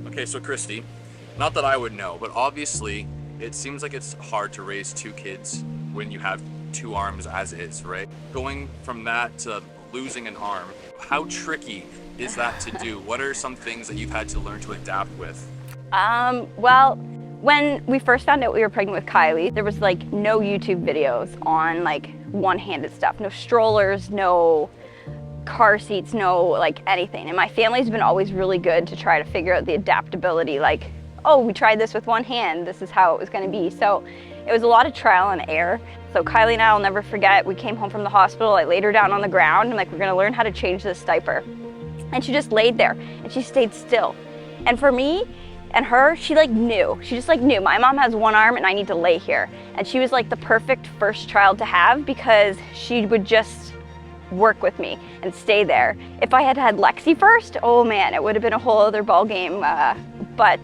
Okay, so Kristy, not that I would know, but obviously it seems like it's hard to raise two kids when you have two arms as is, right? Going from that to losing an arm, how tricky is that to do? What are some things that you've had to learn to adapt with? Well, when we first found out we were pregnant with Kylie, there was like no YouTube videos on like one-handed stuff, no strollers, no car seats, no like anything. And my family's been always really good to try to figure out the adaptability, like, oh, we tried this with one hand, this is how it was going to be. So it was a lot of trial and error. So Kylie and I will never forget, we came home from the hospital, I laid her down on the ground, I'm like, we're going to learn how to change this diaper. And she just laid there and she stayed still. And for me and her, she just knew my mom has one arm and I need to lay here. And she was like the perfect first child to have because she would just work with me and stay there. If I had had Lexi first, oh man, it would have been a whole other ball game. But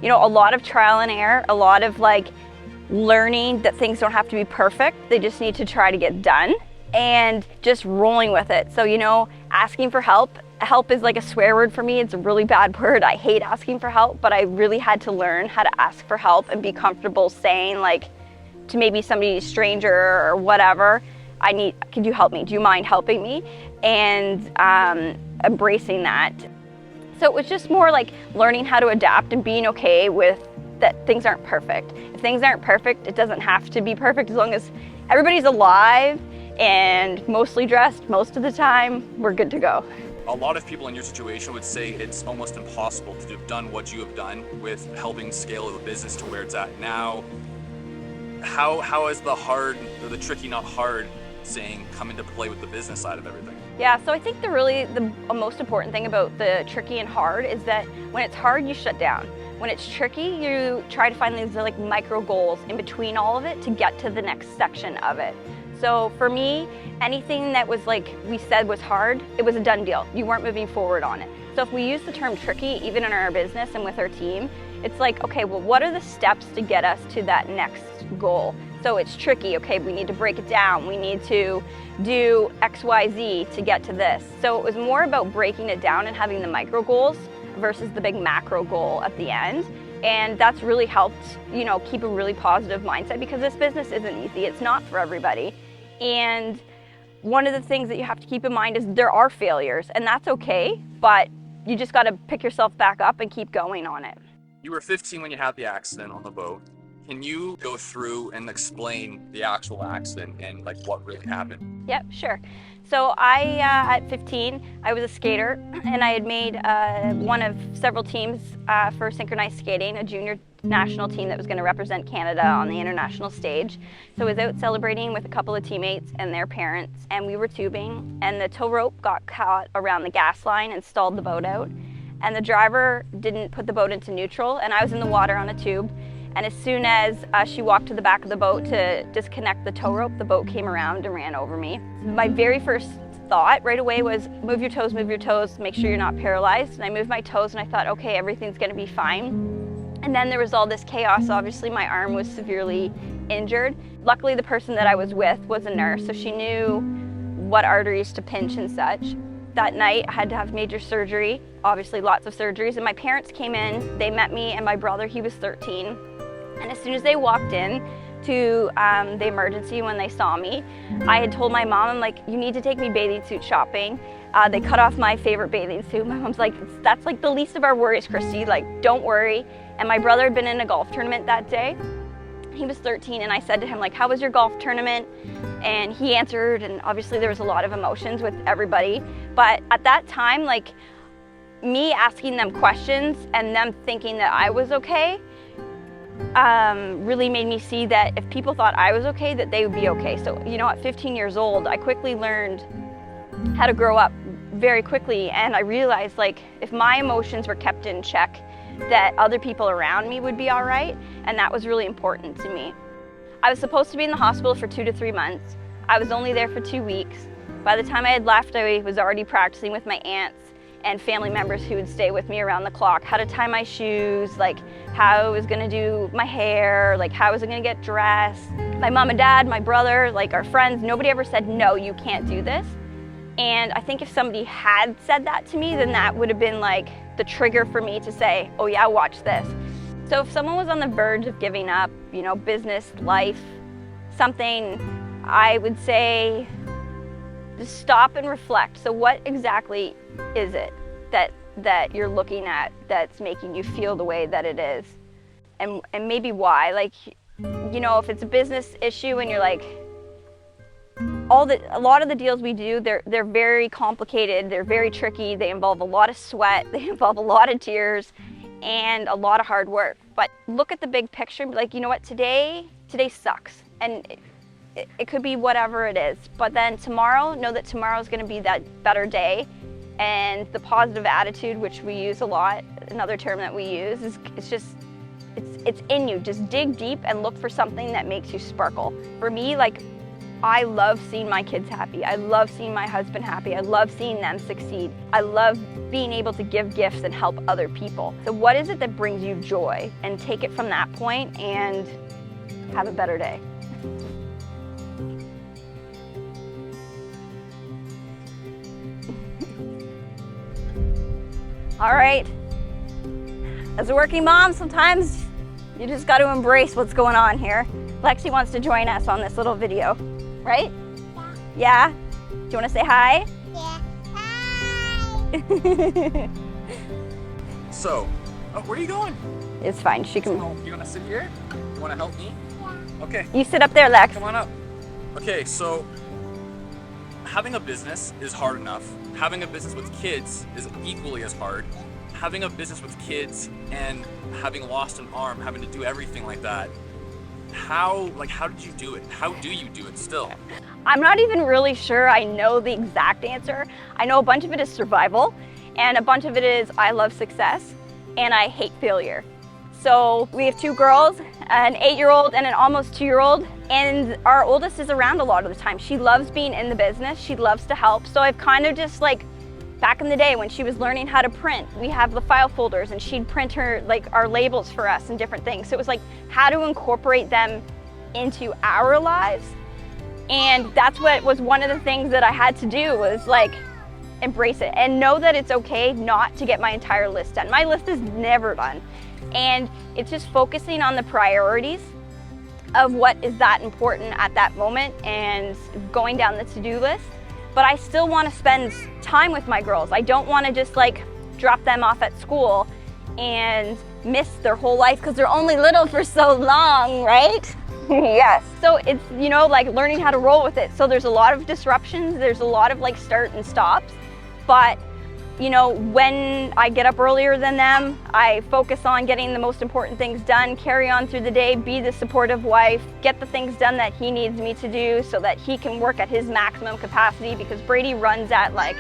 you know, a lot of trial and error, a lot of like learning that things don't have to be perfect. They just need to try to get done and just rolling with it. So, you know, asking for help. Help is like a swear word for me. It's a really bad word. I hate asking for help, but I really had to learn how to ask for help and be comfortable saying like to maybe somebody stranger or whatever, could you help me? Do you mind helping me? And embracing that. So it was just more like learning how to adapt and being okay with that things aren't perfect. If things aren't perfect, it doesn't have to be perfect. As long as everybody's alive and mostly dressed most of the time, we're good to go. A lot of people in your situation would say it's almost impossible to have done what you have done with helping scale the business to where it's at now. How is the tricky, not hard saying come into play with the business side of everything? Yeah, so I think the most important thing about the tricky and hard is that when it's hard, you shut down. When it's tricky, you try to find these like micro goals in between all of it to get to the next section of it. So for me, anything that was like we said was hard, it was a done deal. You weren't moving forward on it. So if we use the term tricky, even in our business and with our team, it's like, okay, well, what are the steps to get us to that next goal? So it's tricky, okay, we need to break it down. We need to do X, Y, Z to get to this. So it was more about breaking it down and having the micro goals versus the big macro goal at the end. And that's really helped, you know, keep a really positive mindset because this business isn't easy. It's not for everybody. And one of the things that you have to keep in mind is there are failures and that's okay, but you just got to pick yourself back up and keep going on it. You were 15 when you had the accident on the boat. Can you go through and explain the actual accident and like what really happened? Yep, sure. So at 15, I was a skater and I had made one of several teams for synchronized skating, a junior national team that was going to represent Canada on the international stage. So I was out celebrating with a couple of teammates and their parents, and we were tubing, and the tow rope got caught around the gas line and stalled the boat out. And the driver didn't put the boat into neutral, and I was in the water on a tube. And as soon as she walked to the back of the boat to disconnect the tow rope, the boat came around and ran over me. My very first thought right away was move your toes, make sure you're not paralyzed. And I moved my toes and I thought, okay, everything's gonna be fine. And then there was all this chaos. Obviously my arm was severely injured. Luckily the person that I was with was a nurse, so she knew what arteries to pinch and such. That night I had to have major surgery, obviously lots of surgeries, and my parents came in, they met me and my brother, he was 13. And as soon as they walked in to the emergency when they saw me, I had told my mom, I'm like, you need to take me bathing suit shopping. They cut off my favorite bathing suit. My mom's like, that's like the least of our worries, Kristy, like, don't worry. And my brother had been in a golf tournament that day. He was 13 and I said to him, like, how was your golf tournament? And he answered, and obviously there was a lot of emotions with everybody. But at that time, like, me asking them questions and them thinking that I was okay, really made me see that if people thought I was okay, that they would be okay. So, you know, at 15 years old, I quickly learned how to grow up very quickly, and I realized, like, if my emotions were kept in check, that other people around me would be all right, and that was really important to me. I was supposed to be in the hospital for 2 to 3 months. I was only there for 2 weeks. By the time I had left, I was already practicing with my aunts and family members who would stay with me around the clock, how to tie my shoes, like how I was gonna do my hair, like how I was gonna get dressed. My mom and dad, my brother, like our friends, nobody ever said, no, you can't do this. And I think if somebody had said that to me, then that would have been like the trigger for me to say, oh yeah, watch this. So if someone was on the verge of giving up, you know, business, life, something, I would say just stop and reflect. So what exactly is it that you're looking at that's making you feel the way that it is? And maybe why? Like, you know, if it's a business issue and you're like, a lot of the deals we do, they're very complicated, they're very tricky, they involve a lot of sweat, they involve a lot of tears, and a lot of hard work. But look at the big picture, like, you know what, today sucks, and it could be whatever it is, but then tomorrow, know that tomorrow is going to be that better day. And the positive attitude, which we use a lot, another term that we use, is it's in you. Just dig deep and look for something that makes you sparkle. For me, like, I love seeing my kids happy. I love seeing my husband happy. I love seeing them succeed. I love being able to give gifts and help other people. So what is it that brings you joy? And take it from that point and have a better day. All right. As a working mom, sometimes you just got to embrace what's going on here. Lexi wants to join us on this little video. Right? Yeah? Do you want to say hi? Yeah. Hi. So, where are you going? It's fine. She can. So, you want to sit here? You want to help me? Yeah. Okay. You sit up there, Lex. Come on up. Okay, so having a business is hard enough. Having a business with kids is equally as hard. Having a business with kids and having lost an arm, having to do everything like that. How did you do it? How do you do it still? I'm not even really sure I know the exact answer. I know a bunch of it is survival, and a bunch of it is I love success, and I hate failure. So we have 2 girls, an 8-year-old and an almost 2-year-old, and our oldest is around a lot of the time. She loves being in the business. She loves to help. So I've kind of just like, back in the day when she was learning how to print, we have the file folders and she'd print her, like, our labels for us and different things. So it was like how to incorporate them into our lives. And that's what was one of the things that I had to do, was like embrace it and know that it's okay not to get my entire list done. My list is never done. And it's just focusing on the priorities of what is that important at that moment and going down the to-do list. But I still want to spend time with my girls. I don't want to just like drop them off at school and miss their whole life because they're only little for so long, right? Yes. So it's, you know, like learning how to roll with it. So there's a lot of disruptions. There's a lot of like start and stops. But, you know, when I get up earlier than them, I focus on getting the most important things done, carry on through the day, be the supportive wife, get the things done that he needs me to do so that he can work at his maximum capacity, because Brady runs at like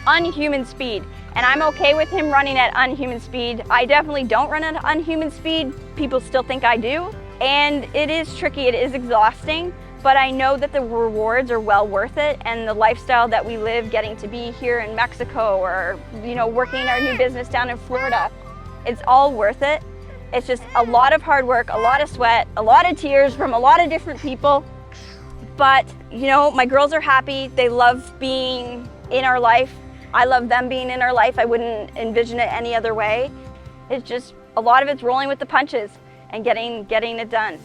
unhuman speed. And I'm okay with him running at unhuman speed. I definitely don't run at unhuman speed. People still think I do. And it is tricky, it is exhausting, but I know that the rewards are well worth it, and the lifestyle that we live, getting to be here in Mexico or, you know, working our new business down in Florida, it's all worth it. It's just a lot of hard work, a lot of sweat, a lot of tears from a lot of different people. But, you know, my girls are happy. They love being in our life. I love them being in our life. I wouldn't envision it any other way. It's just, a lot of it's rolling with the punches and getting it done.